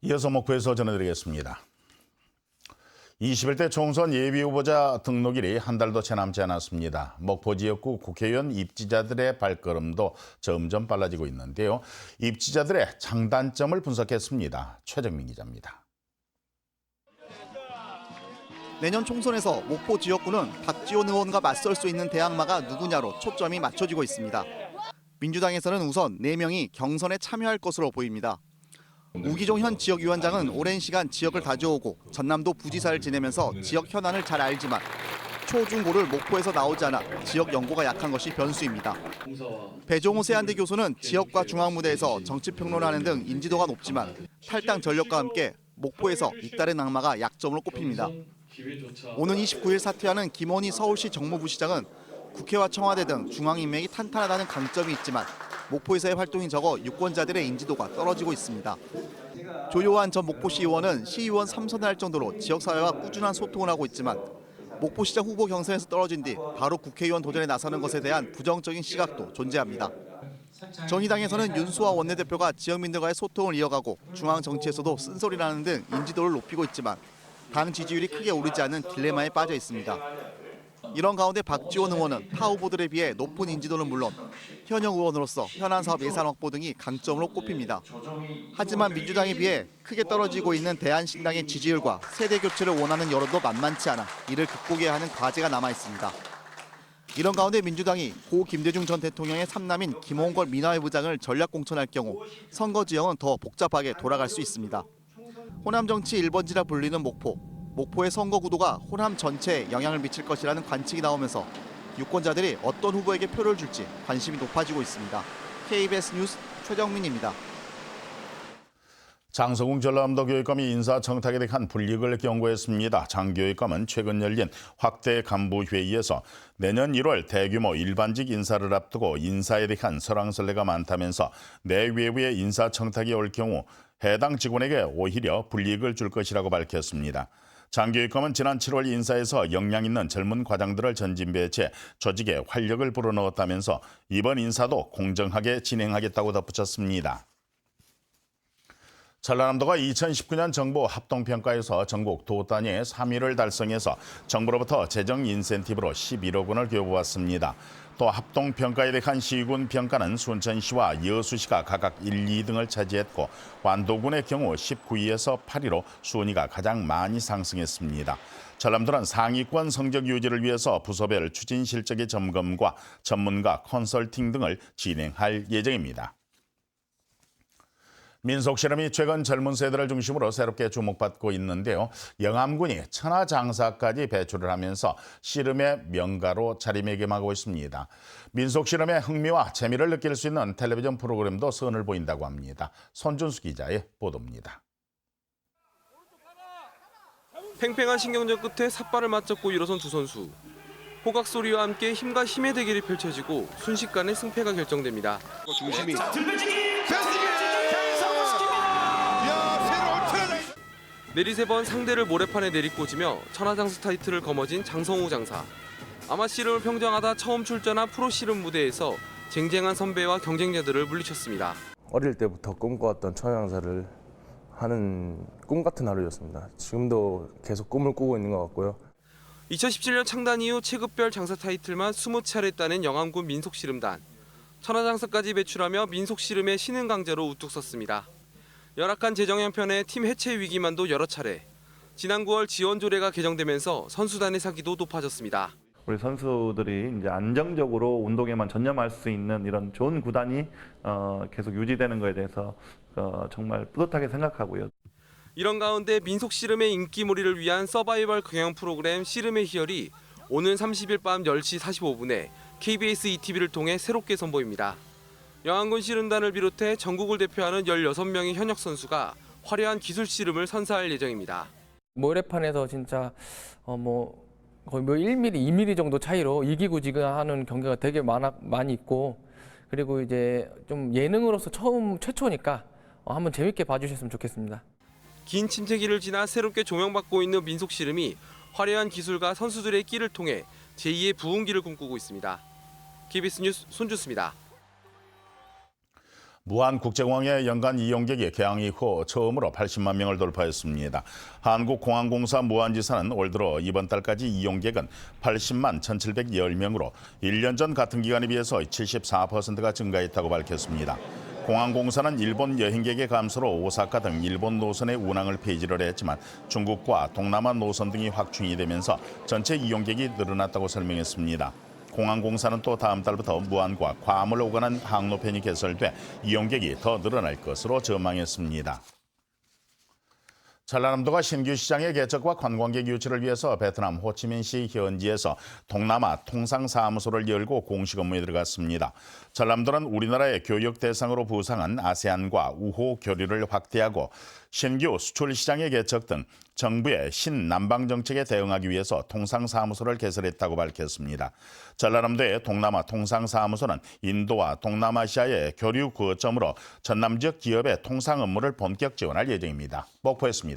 이어서 목포에서 전해드리겠습니다. 21대 총선 예비후보자 등록일이 한 달도 채 남지 않았습니다. 목포 지역구 국회의원 입지자들의 발걸음도 점점 빨라지고 있는데요. 입지자들의 장단점을 분석했습니다. 최정민 기자입니다. 내년 총선에서 목포 지역구는 박지원 의원과 맞설 수 있는 대항마가 누구냐로 초점이 맞춰지고 있습니다. 민주당에서는 우선 4명이 경선에 참여할 것으로 보입니다. 우기종 현 지역위원장은 오랜 시간 지역을 다져오고 전남도 부지사를 지내면서 지역 현안을 잘 알지만 초중고를 목포에서 나오지 않아 지역 연고가 약한 것이 변수입니다. 배종호 세안대 교수는 지역과 중앙무대에서 정치평론을 하는 등 인지도가 높지만 탈당 전력과 함께 목포에서 잇따른 악마가 약점으로 꼽힙니다. 오는 29일 사퇴하는 김원희 서울시 정무부시장은 국회와 청와대 등 중앙인맥이 탄탄하다는 강점이 있지만 목포에서의 활동이 적어 유권자들의 인지도가 떨어지고 있습니다. 조요한 전 목포시 의원은 시의원 3선을 할 정도로 지역사회와 꾸준한 소통을 하고 있지만 목포시장 후보 경선에서 떨어진 뒤 바로 국회의원 도전에 나서는 것에 대한 부정적인 시각도 존재합니다. 정의당에서는 윤수아 원내대표가 지역민들과의 소통을 이어가고 중앙 정치에서도 쓴소리라는 등 인지도를 높이고 있지만 당 지지율이 크게 오르지 않는 딜레마에 빠져 있습니다. 이런 가운데 박지원 의원은 타 후보들에 비해 높은 인지도는 물론 현역 의원으로서 현안 사업 예산 확보 등이 강점으로 꼽힙니다. 하지만 민주당에 비해 크게 떨어지고 있는 대한신당의 지지율과 세대 교체를 원하는 여론도 만만치 않아 이를 극복해야 하는 과제가 남아 있습니다. 이런 가운데 민주당이 고 김대중 전 대통령의 삼남인 김홍걸 민화회부장을 전략 공천할 경우 선거 지형은 더 복잡하게 돌아갈 수 있습니다. 호남 정치 1번지라 불리는 목포의 선거 구도가 호남 전체에 영향을 미칠 것이라는 관측이 나오면서 유권자들이 어떤 후보에게 표를 줄지 관심이 높아지고 있습니다. KBS 뉴스 최정민입니다. 장성웅 전라남도 교육감이 인사청탁에 대한 불이익을 경고했습니다. 장 교육감은 최근 열린 확대 간부 회의에서 내년 1월 대규모 일반직 인사를 앞두고 인사에 대한 설왕설래가 많다면서 내외부의 인사청탁이 올 경우 해당 직원에게 오히려 불이익을 줄 것이라고 밝혔습니다. 장 교육감은 지난 7월 인사에서 역량 있는 젊은 과장들을 전진 배치해 조직에 활력을 불어넣었다면서 이번 인사도 공정하게 진행하겠다고 덧붙였습니다. 전라남도가 2019년 정부 합동평가에서 전국 도 단위 3위를 달성해서 정부로부터 재정 인센티브로 11억 원을 교부받습니다. 또 합동평가에 대한 시군 평가는 순천시와 여수시가 각각 1, 2등을 차지했고 완도군의 경우 19위에서 8위로 순위가 가장 많이 상승했습니다. 전남도는 상위권 성적 유지를 위해서 부서별 추진 실적의 점검과 전문가 컨설팅 등을 진행할 예정입니다. 민속씨름이 최근 젊은 세대를 중심으로 새롭게 주목받고 있는데요. 영암군이 천하장사까지 배출을 하면서 씨름의 명가로 자리매김하고 있습니다. 민속씨름의 흥미와 재미를 느낄 수 있는 텔레비전 프로그램도 선을 보인다고 합니다. 손준수 기자의 보도입니다. 팽팽한 신경전 끝에 삿발을 맞잡고 일어선 두 선수. 호각 소리와 함께 힘과 힘의 대결이 펼쳐지고 순식간에 승패가 결정됩니다. 중심이 내리세 번 상대를 모래판에 내리꽂으며 천하장사 타이틀을 거머쥔 장성우 장사. 아마 씨름을 평정하다 처음 출전한 프로 씨름 무대에서 쟁쟁한 선배와 경쟁자들을 물리쳤습니다. 어릴 때부터 꿈꿔왔던 천하장사를 하는 꿈 같은 하루였습니다. 지금도 계속 꿈을 꾸고 있는 것 같고요. 2017년 창단 이후 체급별 장사 타이틀만 20차례 따낸 영암군 민속씨름단. 천하장사까지 배출하며 민속씨름의 신흥 강자로 우뚝 섰습니다. 열악한 재정 형편에 팀 해체 위기만도 여러 차례. 지난 9월 지원 조례가 개정되면서 선수단의 사기도 높아졌습니다. 우리 선수들이 이제 안정적으로 운동에만 전념할 수 있는 이런 좋은 구단이 계속 유지되는 것에 대해서 정말 뿌듯하게 생각하고요. 이런 가운데 민속씨름의 인기몰이를 위한 서바이벌 경영 프로그램 씨름의 희열이 오는 30일 밤 10시 45분에 KBS ETV를 통해 새롭게 선보입니다. 영암군 씨름단을 비롯해 전국을 대표하는 16명의 현역 선수가 화려한 기술 씨름을 선사할 예정입니다. 모래판에서 진짜 거의 뭐 1mm, 2mm 정도 차이로 이기고지근하는 경기가 되게 많이 있고 그리고 이제 좀 예능으로서 최초니까 한번 재밌게 봐주셨으면 좋겠습니다. 긴 침체기를 지나 새롭게 조명받고 있는 민속씨름이 화려한 기술과 선수들의 끼를 통해 제2의 부흥기를 꿈꾸고 있습니다. KBS 뉴스 손준수입니다. 무안국제공항의 연간 이용객이 개항 이후 처음으로 80만 명을 돌파했습니다. 한국공항공사 무안지사는 올 들어 이번 달까지 이용객은 80만 1,710명으로 1년 전 같은 기간에 비해서 74%가 증가했다고 밝혔습니다. 공항공사는 일본 여행객의 감소로 오사카 등 일본 노선의 운항을 폐지를 했지만 중국과 동남아 노선 등이 확충이 되면서 전체 이용객이 늘어났다고 설명했습니다. 공항공사는 또 다음 달부터 무안과 괌을 오가는 항로편이 개설돼 이용객이 더 늘어날 것으로 전망했습니다. 전라남도가 신규 시장의 개척과 관광객 유치를 위해서 베트남 호치민시 현지에서 동남아 통상사무소를 열고 공식 업무에 들어갔습니다. 전남도는 우리나라의 교육 대상으로 부상한 아세안과 우호 교류를 확대하고 신규 수출 시장의 개척 등 정부의 신남방 정책에 대응하기 위해서 통상사무소를 개설했다고 밝혔습니다. 전라남도의 동남아 통상사무소는 인도와 동남아시아의 교류 거점으로 전남 지역 기업의 통상 업무를 본격 지원할 예정입니다. 목포였습니다.